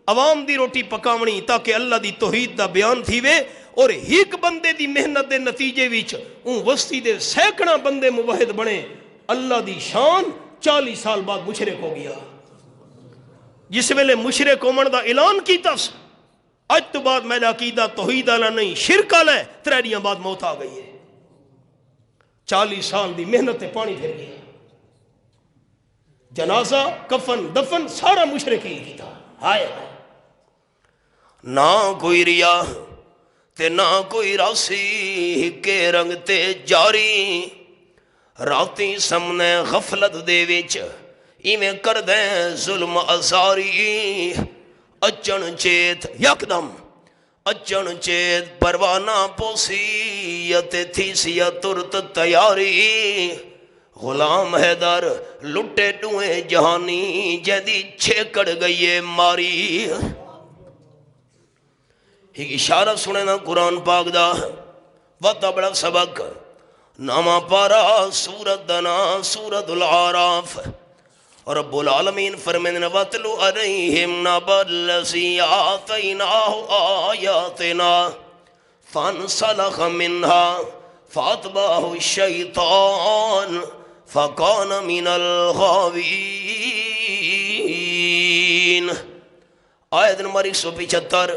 عوام دی روٹی پکاونی تاکہ اللہ دی توحید دا بیان تھیوے. اور ایک بندے دی محنت دے نتیجے وچ اون وسطی دے سینکڑا بندے موحد بنے. اللہ دی شان 40 سال بعد مشرک ہو گیا. جس ویلے مشرک ہومن دا اعلان کیتا س اج تو بعد میرا عقیدہ توحید والا نہیں شرک والا ہے، 3 دیاں بعد موت آ گئی ہے. 40 سال دی محنت تے پانی پھر گیا. جنازہ کفن دفن سارا مشرک ہی کیتا. ہائے ہائے نہ کوئی ریا تے نہ کوئی راسی کے رنگ تے جاری. راتی سمنے غفلت دے وچ ایویں کر دیں ظلم ازاری. اچن چیت یکدم اچن چیت پروانہ پوسیت تھی سیا ترت تیاری. غلام حیدر لٹے ڈوئے جہانی جیدی چھیکڑ گئی ماری. ایک اشارہ سنے نا قرآن پاک دا وقت بڑا سبق. نامہ پارا سورت دنا سورت العراف اور رب العالمین فرمائیں وَاتْلُ عَلَيْهِمْ نَبَأَ الَّذِي آتَيْنَاهُ آيَاتِنَا فَانْسَلَخَ مِنْهَا فَأَتْبَعَهُ الشَّيْطَانُ فَكَانَ مِنَ الْغَاوِينَ. آیت نمبر 175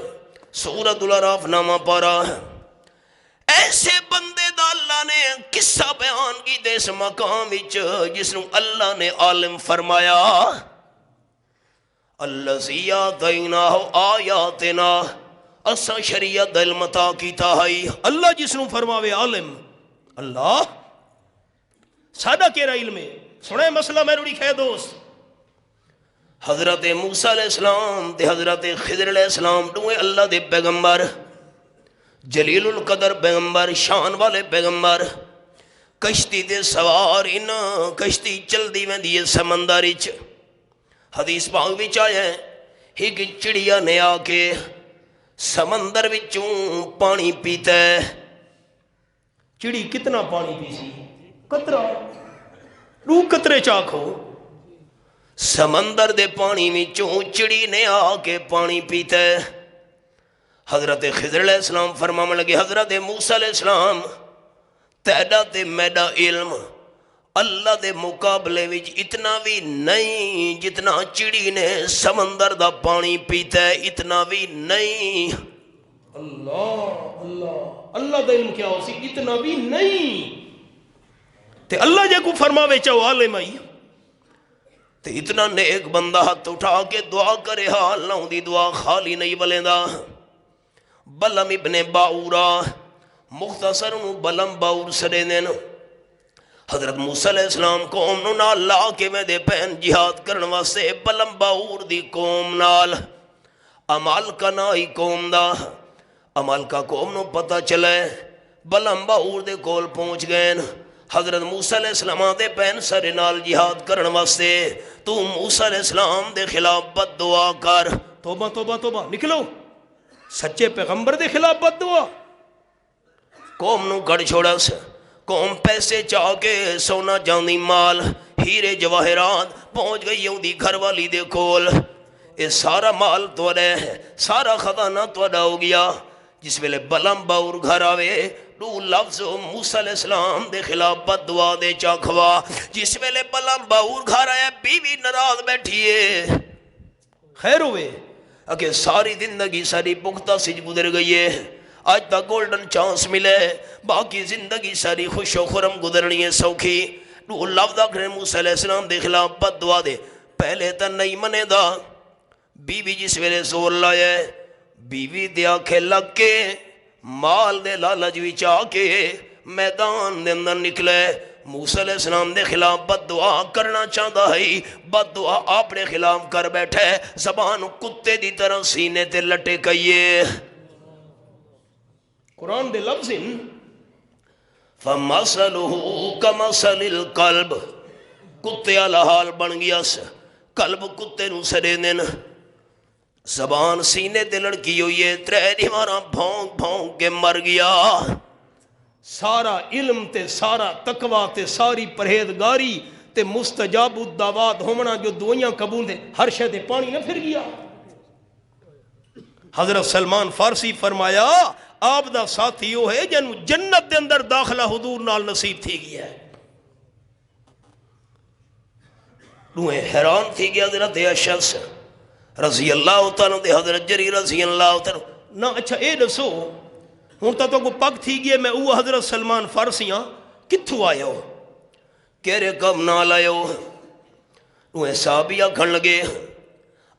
سورۃ العراف نامہ پارا. ایسے بندے دا اللہ نے قصہ بیان کی دے اس مقام وچ جس نو اللہ نے عالم فرمایا الذی آتیناہ آیاتنا اساں شریعت علم عطا کیتا ہے. اللہ جس نو فرماوے عالم اللہ سادہ کیرا علم ہے. سنے مسئلہ میرے لکھے دوست. حضرت موسیٰ علیہ السلام تے حضرت خضر علیہ السلام دوئے اللہ دے پیغمبر جلیل القدر پیغمبر شان والے پیغمبر. کشتی دے سوار ان کشتی چل دی میں دیئے سمندر اچ. حدیث پاک وچ آیا ہے ایک چڑیا نے آ کے سمندر وچوں پانی پیتا ہے. چڑی کتنا پانی پی سی؟ قطرہ رو قطرے چاکھو. سمندر دے پانی وچوں چڑی نے آ کے پانی پیتا ہے. حضرت خضر علیہ السلام فرمانے لگے حضرت موسیٰ علیہ السلام تیڈا تے میڈا علم اللہ دے مقابلے وچ اتنا بھی نہیں جتنا چڑی نے سمندر دا پانی پیتا ہے اتنا بھی نہیں. اللہ اللہ اللہ دا علم کیا ہو سی اتنا بھی نہیں. تے اللہ جے کو فرماوے چاہو عالم آئی تے اتنا نیک بندہ ہاتھ اٹھا کے دعا کرے ہاں اللہ دی دعا خالی نہیں بلیندہ. بلم ابن باورا مختصر بلم باور سڑے دین. حضرت موسیٰ علیہ السلام قوم نو نال لا کے میں دے پہن جہاد کرن واسطے بلم باور دی قوم نال عمال کا نائی قوم دا. عمال کا قوم نو پتہ چلے بلم باور دے کول پہنچ گئے. حضرت موسیٰ علیہ السلام دے پہن سارے نال جہاد کرن واسطے تو موسیٰ علیہ السلام دے خلاف بد دعا کر. توبہ توبہ توبہ نکلو سچے پیغمبر دے خلاف بد دعا. قوم نو کڑ چھوڑا سے قوم پیسے چاہ کے سونا جاندی مال ہیرے جواہرات پہنچ گئی ہوں دی گھر والی دے کول. اے سارا مال توڑا ہے سارا خزانہ توڑا ہو گیا. جس ویلے بلم باور گھر آوے دو لفظ موسیٰ علیہ السلام دے خلاف بد دعا دے چاکھوا. جس ویلے بلم باور گھر آیا بیوی ناراض بیٹھیے. خیر ہوئے اگر ساری زندگی ساری پختہ سج گزر گئی ہے. آج تک گولڈن چانس ملے، باقی زندگی ساری خوش و خرم گزرنی ہے سوکھی. تو لفظ آخر موسیٰ علیہ السلام دے خلاف بد دعا دے. پہلے تا نہیں منے دا، بیوی جس ویلے زور لائے، بیوی دے آنکھیں لگ کے مال دے لالچ وچ آ کے میدان دے اندر نکلے. موسیٰ علیہ السلام دے خلاف بد دعا کرنا چاہتا ہے، بد دعا اپنے خلاف کر بیٹھے، زبان کتے دی طرح سینے تے لٹے کئیے. قرآن دے لفظ فَمَثَلُهُ كَمَثَلِ الْقَلْبِ، کتے والا حال بن گیا. قلب کتے نو سڑے دن، زبان سینے تے لڑکی ہوئی ہے، ترے دیواراں بھونک بھونک کے مر گیا. سارا علم تے سارا تقوی تے ساری پرہیزگاری تے مستجاب الدعوات ہومنا جو دعائیاں قبول دے، ہر شے تے پانی نہ پھر گیا. حضرت سلمان فارسی فرمایا آپ دا ساتھی وہ ہے جنو جنت دے اندر داخلہ حضور نال نصیب تھی گیا ہے. نوے حیران تھی گیا حضرت شخص رضی اللہ تعالیٰ دے، حضرت جری رضی اللہ تعالیٰ نا. اچھا اے دسو ہوں تو کو پگ تھی گئے میں وہ حضرت سلمان فارسیاں کتھو آئے ہو، کہرے کم نال آئے ہو. نوے صحابی آکھن لگے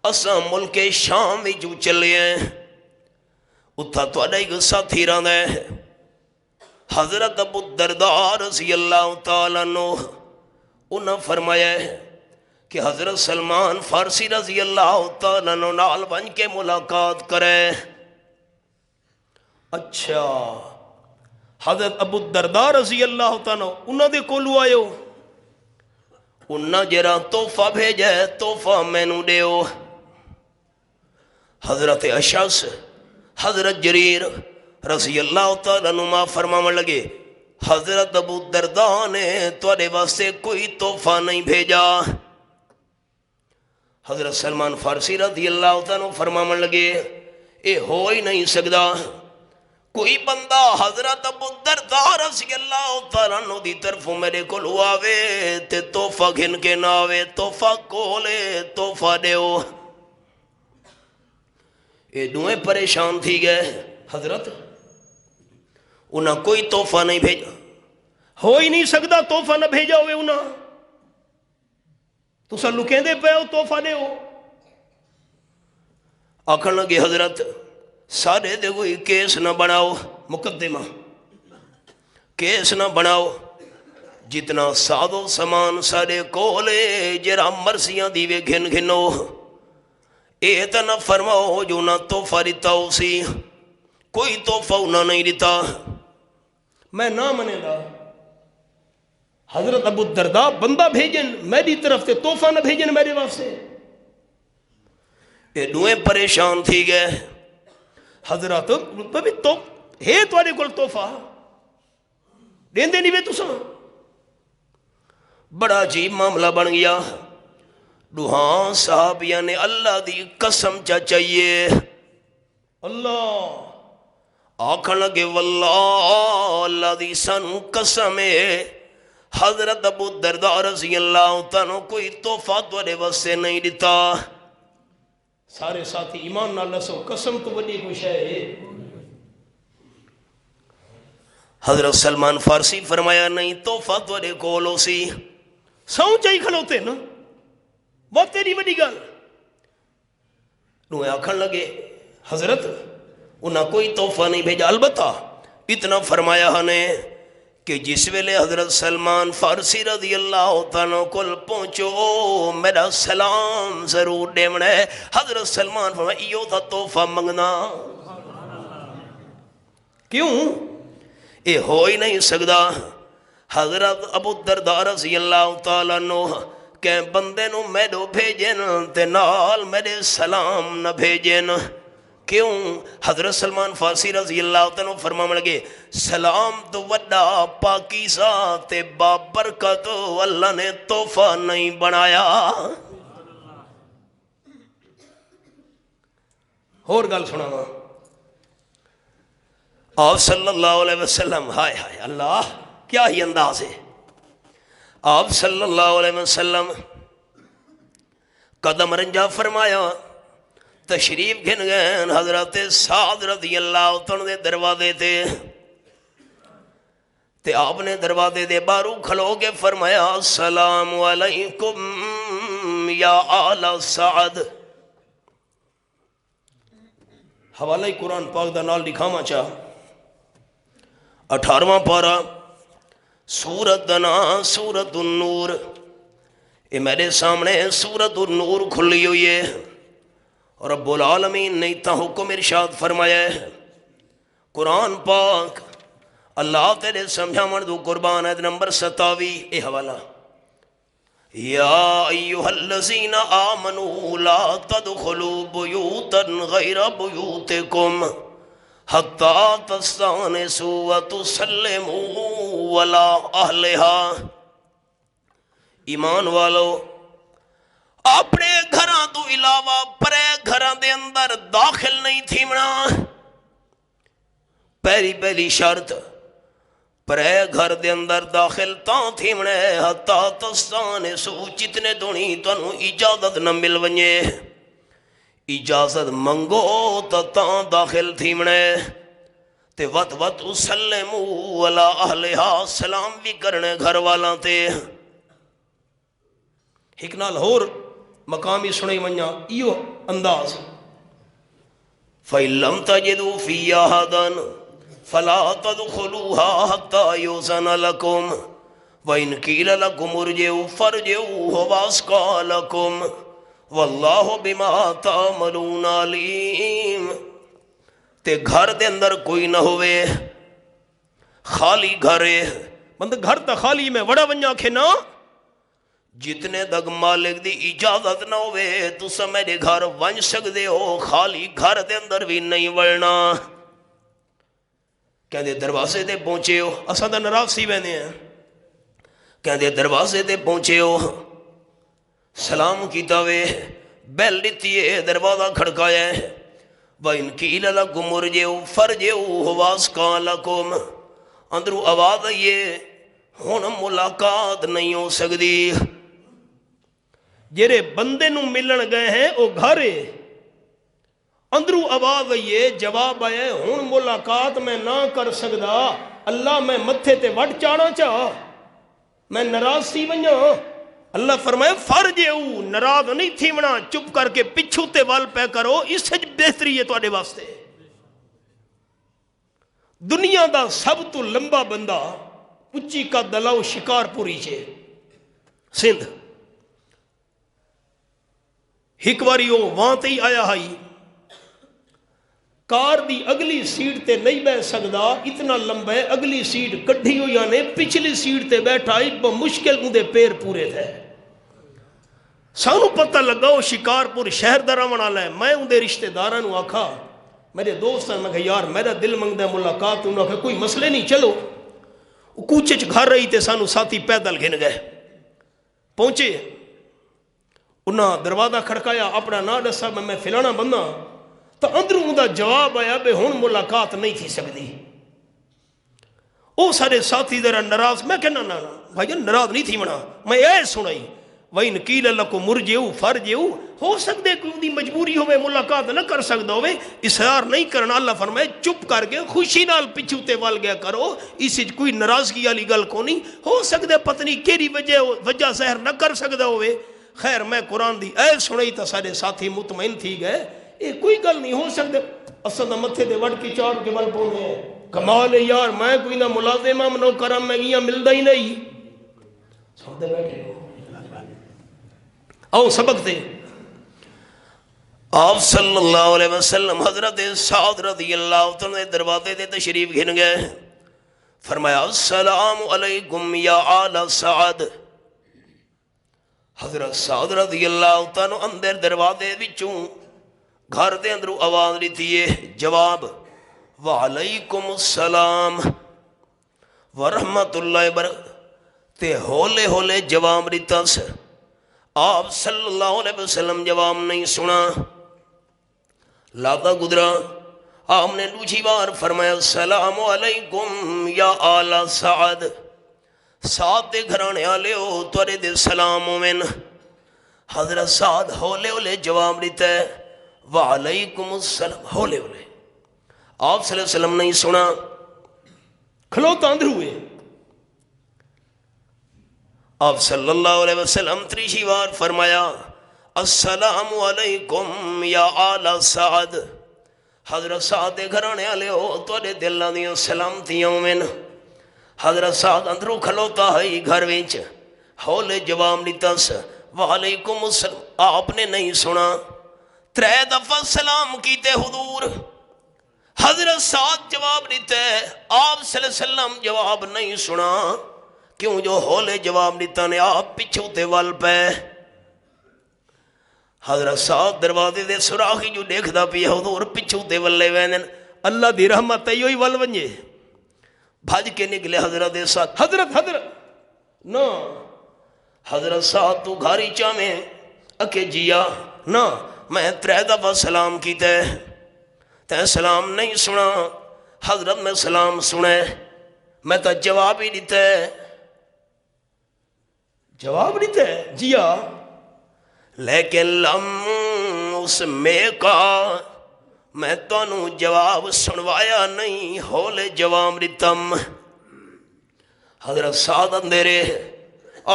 اساں ملک شام میں جو چلے ہیں، اتھا تو اڈائی کو ساتھی رہنا ہے. حضرت ابو الدرداء رضی اللہ تعالیٰ عنہ انہاں فرمایا ہے کہ حضرت سلمان فارسی رضی اللہ تعالیٰ عنہ نال بن کے ملاقات کرے. اچھا حضرت ابو الدرداء رضی اللہ تعالیٰ انہاں دے کولو آئے ہو، انہاں جرا تحفہ بھیجے، تحفہ مینوں دیو. حضرت اشعث حضرت جریر رضی اللہ تعالیٰ عنہ فرمانے لگے حضرت ابو الدرداء نے تواڈے واسطے کوئی تحفہ نہیں بھیجا. حضرت سلمان فارسی رضی اللہ تعالیٰ فرمانے لگے اے ہو ہی نہیں سکدا، کوئی بندہ حضرت ابو الدرداء رضی اللہ تعالیٰ عنہ دی طرف میرے کول آوے تے تحفہ گھن کے نہ آوے، تحفہ کولے تحفہ دیو. یہ دوئے پریشان تھی گئے. حضرت انہاں کوئی تحفہ نہیں بھیجا، ہو ہی نہیں سکتا تحفہ نہ بھیجا ہوئے انہاں، تو سا لکیں دے پہ ہو تحفہ دے ہو. آکھن لگے حضرت سارے دے کوئی کیس نہ بناؤ، مقدمہ کیس نہ بناؤ، جتنا سادو سامان سارے کولے جرا مرضیاں دیوے گھن گھنو، اے تا نہ فرماؤ جو نہ تحفہ دیتا ہو سی، کوئی تحفہ انہاں نہیں دیتا. میں نہ منے دا حضرت ابو الدرداء بندہ بھیجن میری طرف سے، تحفہ نہ بھیجن میرے واسطے. یہ دوئے پریشان تھی گئے. حضرت تو ہے تواڈے کول تحفہ دیندے نہیں وے تساں. بڑا عجیب معاملہ بن گیا. دوہاں صحابیاں نے اللہ دی قسم چاہیے، اللہ آکھن لگے واللہ اللہ دی سانو قسم ہے حضرت ابو الدرداء رضی اللہ تعالیٰ کوئی تحفہ تواڈے واسطے نہیں دیتا. سارے ساتھی ایمان نال دسو قسم تو بڑی کوئی شے ہے. حضرت سلمان فارسی فرمایا نہیں تحفہ تواڈے کولو سی، سو چاہی کھلوتے نا بہت تیری بڑی گل. نوے آکھن لگے حضرت انہاں کوئی تحفہ نہیں بھیجا، البتہ اتنا فرمایا ہنے کہ جس ویلے حضرت سلمان فارسی رضی اللہ تعالیٰ کل پہنچو میرا سلام ضرور دیونا ہے. حضرت سلمان فرمایا ایو تھا تحفہ منگنا، کیوں اے ہو ہی نہیں سکدا. حضرت ابو الدرداء رضی اللہ تعالیٰ عنہ کہ بندے نو میرو بھیجن تے نال میرے سلام نہ بھیجن، کیوں؟ حضرت سلمان فارسی رضی اللہ تعالیٰ فرمانے لگے سلام تو وڈا پاکیزہ تے بابرکت اللہ نے تحفہ نہیں بنایا. اور گل سنا وا آپ صلی اللہ علیہ وسلم، ہائے ہائے اللہ کیا ہی انداز ہے. آپ صلی اللہ علیہ وسلم قدم رنجا فرمایا تشریف گھن گئے حضرت سعد رضی اللہ عنہ دے دروازے تے آپ نے دروازے دے باہروں کھلو کے فرمایا السلام علیکم یا آل سعد. حوالہ قرآن پاک دا نال لکھاواں چاہ 18واں پارہ سورت دا نام سورت النور. یہ میرے سامنے سورت النور کھلی ہوئی ہے اور رب العالمین نے اتنا حکم ارشاد فرمایا ہے. قرآن پاک اللہ تیرے سمجھا مردو قربان ہے. نمبر 27 اے حوالہ یا ایوہ الذین آمنوا لا تدخلوا بیوتا غیر بیوتکم حتی تستانسوا وتسلموا علی اہلہا. ایمان والو اپنے گھراں تو علاوہ پرے گھراں دے اندر داخل نہیں تھیمنا. پہلی شرط پرے گھر دے اندر داخل تاں تھیمنے حتی تستانسو جتنے دونی تنو اجازت نہ مل ونجے. اجازت منگو تاں داخل تھیمنے تے وط اسلمو علی اہلہا سلام بھی کرنے گھر والاں تے. ایک نال ہور مقامی سنائی ونجا ایو انداز فَإِن لَمْ تَجِدُوا فِيهَا أَحَدًا فَلَا تَدْخُلُوهَا حَتَّى يُؤْذَنَ لَكُمْ وَإِنْ قِيلَ لَكُمُ ارْجِعُوا فَارْجِعُوا هُوَ أَزْكَىٰ لَكُمْ وَاللَّهُ بِمَا تَعْمَلُونَ عَلِيمٌ. تے گھر دے اندر کوئی نہ ہوئے خالی گھر ہے بندہ گھر تا خالی میں وڑا ونجا کھنا جتنے تک مالک دی اجازت نہ ہوئے تو میرے گھر ونج سکتے ہو. خالی گھر دے اندر بھی نہیں وڑنا. کہندے دروازے تے پہنچے ہو اساں دا ناراض سی ویندے ہیں. کہندے دروازے تے پہنچے ہو سلام کیتا وے بیل دتی ہے دروازہ کھڑکایا ہے وَإِنْ قِيلَ لَكُمُ ارْجِعُوا فَارْجِعُوا هُوَ أَزْكَىٰ لَكُمْ. اندروں آواز آئی ہے ہن ملاقات نہیں ہو سکتی. جڑے بندے نو ملن گئے ہیں وہ گھر ہے. اندروں آواز آئیے جواب آئے ہن ملاقات میں نہ کر سکدا. اللہ میں متھے تے وٹ چاڑا چاہ میں ناراض سی ونجا. اللہ فرمائے فرجعو ناراض نہیں تھیونا چپ کر کے پچھو تے وال پہ کرو. اس سے بہتری ہے تواڈے واسطے. دنیا دا سب تو لمبا بندہ اچھی کا دلاؤ شکار پوری چھے سندھ. ایک واری وہ وہاں تے ہی آیا ہائی کار دی اگلی سیٹ تے نہیں بیٹھ سکدا اتنا لمبا ہے. اگلی سیٹ کڈھی ہو یانے پچھلی سیٹ تے بیٹھا ہی مشکل مندے پیر پورے تھے. سانو پتہ لگا وہ شکار پور شہر دا رہن والا ہے. میں اندے رشتہ داراں نو آکھا میرے دوست ہیں میں کہا یار میرا دل منگدا ہے ملاقات. انہوں نے کہا کوئی مسئلے نہیں چلو. کوچے چ گھر رہی تے سانو ساتھی پیدل گھن گئے. پہنچے انہاں دروازہ کھڑکایا اپنا نا دسا میں فلانا بندہ تو اندروں دا جواب آیا بے ہن ملاقات نہیں تھی سکتی. او سارے ساتھی ذرا ناراض. میں کہنا نا بھائی ناراض نہیں تھی منا میں اے سنائی وَإِنْ قِيلَ لَكُمُ ارْجِعُوا فَارْجِعُوا. ہو سکتے کوئی دی مجبوری ہوئے ملاقات نہ کر سکتا ہوئے اصرار نہیں کرنا. اللہ فرمائے چپ کر کے خوشی نال پچھو تے وال گیا کرو. اس کوئی ناراضگی والی گل کو نہیں. ہو سکتے پتنی کیڑی وجہ ظاہر نہ کر سکتا ہوئے. خیر میں قرآن دی اے سنائی تا سارے ساتھی مطمئن تھی گئے. یہ کوئی گل نہیں ہو سکتے. اصل متھے دے وڑ کی چاڑ کے بل پونے ہیں کمال ہے یار میں کوئی نہ ملازم ہم نو کرم میں گیا ملدا ہی نہیں. سوندے بیٹھے ہو آؤ سبق دے. آپ صلی اللہ علیہ وسلم حضرت سعد رضی اللہ عنہ دروازے دے تشریف گھن گئے. فرمایا السلام علیکم یا آل سعد. حضرت سعد رضی اللہ عنہ اندر دروازے وچوں گھر دے اندروں آواز دیتی ہے جواب وعلیکم السلام ورحمت اللہ وبرکاتہ. تے ہولے ہولے جواب دیتا سے آپ صلی اللہ علیہ وسلم جواب نہیں سنا. لاتا گزرا آپ نے دوسری بار فرمایا السلام علیکم یا آل سعد. سعد دے گھرانے آلے ہو تورے دے سلام مومن. حضرت سعد ہولے ہولے جواب دیتا ہے وعلیکم السلام، ہولے ہولے آپ صلی اللہ علیہ وسلم نہیں سنا، کھلوتا اندر ہوئے. آپ صلی اللہ علیہ وسلم تریشی بار فرمایا السلام علیکم یا آل سعد. حضرت سعد دے گھرانے والے ہو تواڈے دلاں دیاں سلامتیاں ہوویں. حضرت سعد اندروں کھلوتا ہے گھر وچ، ہولے جواب دیتا وعلیکم السلام. آپ نے نہیں سنا، 3 دفعہ سلام کیتے حضور. حضرت سعد جواب دیتے، آپ صلی اللہ علیہ وسلم جواب نہیں سنا. کیوں؟ جو ہولے جواب دیتا نے آپ پچھو تے ول پے. حضرت سعد دروازے دے سوراخی جو دیکھدا پیا حضور پچھو تے ولے وینن. اللہ دی رحمت ایو ہی ول ونجے. بھج کے نکلے حضرت دے ساتھ، حضرت نا حضرت سعد تو گھاری چاہیں اکے جیا نا میں 3 دفعہ سلام کیتے تے سلام نہیں سنا. حضرت میں سلام سنے میں تو جواب ہی دیتے، جواب دیتے جیا، لیکن لم اس میں کا میں تانوں جواب سنوایا نہیں، ہولے جواب دیتم. حضرت سعد اندرے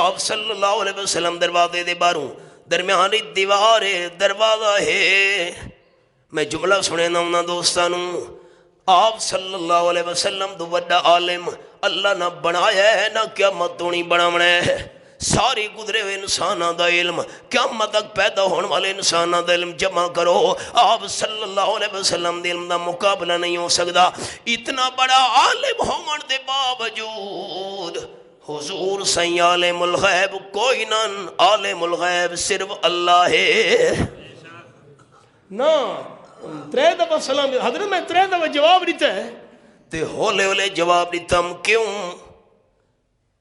آپ صلی اللہ علیہ وسلم دروازے دے باروں درمیانی دیوار دروازہ ہے. میں جملہ سنے نا انہاں دوستانوں، آپ صلی اللہ علیہ وسلم دو وڈا عالم اللہ نہ بنایا ہے نہ قیامت تو نہیں بناونا ہے. ساری گزرے ہوئے انسانہ دا علم قیامت تک پیدا ہونے والے انسانہ دا علم جمع کرو، آپ صلی اللہ علیہ وسلم دے علم دا مقابلہ نہیں ہو سکتا. اتنا بڑا عالم ہومن دے باوجود حضور سائیں عالم الغیب کوئی نہ، عالم الغیب صرف اللہ ہے نا. 3 دفعہ سلام حضرت میں 3 دفعہ جواب دیتا ہے تے ہولے ہولے جواب دیتا ہم. کیوں؟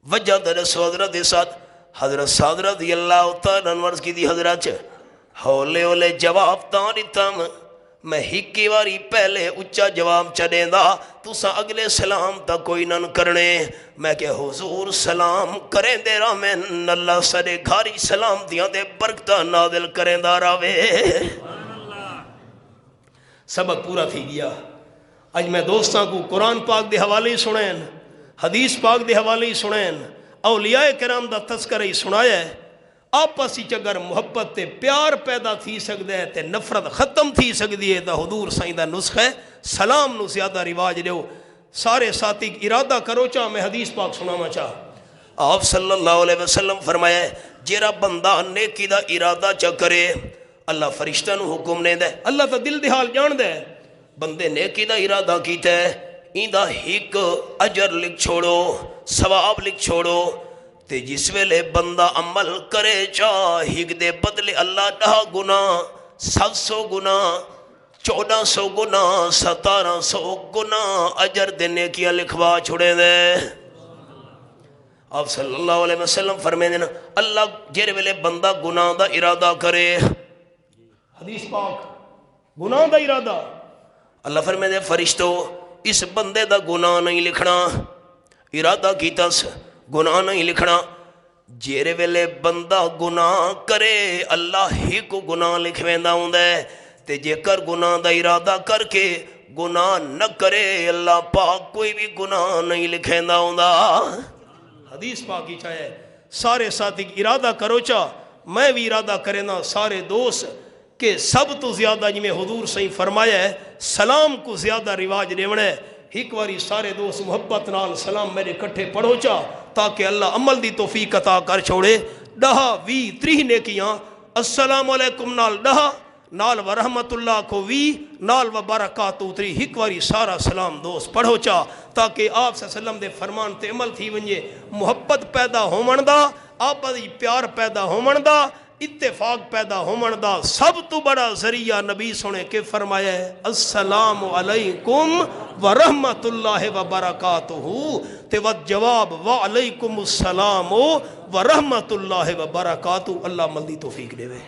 وجہ درسو حضرت دے ساتھ. حضرت سعد رضی اللہ تعالیٰ عنہ عرض کی دی حضرت ہولے ہولے جواب تاں دیتا ہم. میں ہکی واری پہلے اچھا جواب چڑھیں دا تُسا اگلے سلام تا کوئی نہ کرنے. میں کہ حضور سلام کریں دے رہا میں اللہ سرے گھاری سلام دیاں دے برکتہ نازل کریں دا راوے. سبق پورا تھی گیا. اج میں دوستاں کو قرآن پاک دے حوالے ہی سنیں، حدیث پاک دے حوالے ہی سنیں، اولیاء کرام دا تذکرہ ہی سنایا ہے. آپس ہی اگر محبت تے پیار پیدا تھی سکتا ہے تے نفرت ختم تھی سکتی ہے تو حضور سائیں دا نسخہ ہے سلام نو زیادہ رواج دیو. سارے ساتھی ارادہ کرو چاہ میں حدیث پاک سناما چاہ. آپ صلی اللہ علیہ وسلم فرمایا ہے جیرا بندہ نیکی دا ارادہ چاہ کرے اللہ فرشتہ نو حکم نے دے، اللہ تا دل دی حال جان دے. بندے نیکی دا ارادہ کیتا ہے این دا ہک اجر لکھ چھوڑو، ثواب لکھ چھوڑو. تے جس ویلے بندہ عمل کرے چاہ ہک دے بدلے اللہ 10 گناہ 700 گناہ 1400 گناہ 1700 گناہ اجر دینے کیا لکھوا چھوڑے دے. آپ صلی اللہ علیہ وسلم فرمائیں دینا اللہ جیرے ویلے بندہ گناہ دا ارادہ کرے، حدیث پاک گناہ دا ارادہ، اللہ فرمائیں دے فرشتو اس بندے دا گناہ نہیں لکھنا، ارادہ کیتا گناہ نہیں لکھنا. جیرے ویلے بندہ گناہ کرے اللہ ہی کو گناہ لکھویندہ ہوں دے. تے جے کر گناہ دا ارادہ کر کے گناہ نہ کرے اللہ پاک کوئی بھی گناہ نہیں لکھویندہ ہوں دا. حدیث پاک ہی چاہے سارے ساتھی ارادہ کرو چاہ میں بھی ارادہ کرے نا سارے دوست کہ سب تو زیادہ جی میں حضور صحیح فرمایا ہے سلام کو زیادہ رواج دیونا ہے. ایک واری سارے دوست محبت نال سلام میرے کٹھے پڑھو چاہ تاکہ اللہ عمل دی توفیق عطا کر چھوڑے. 10 20 30 نیکیاں السلام علیکم نال 10 نال ورحمت اللہ کو 20 نال وبرکاتہ 3 ایک واری سارا سلام دوست پڑھو چاہ تاکہ آپ صلی اللہ علیہ وسلم دے فرمان تے عمل تھی ونجے. محبت پیدا ہومن دا، آپس دی پیار پیدا ہومن دا، اتفاق پیدا ہومن دا سب تو بڑا ذریعہ نبی سنے کے فرمایا ہے السلام علیکم ورحمت اللہ وبرکاتہ. تے ود جواب وعلیکم السلام ورحمت اللہ وبرکاتہ. اللہ ملدی توفیق دے وے.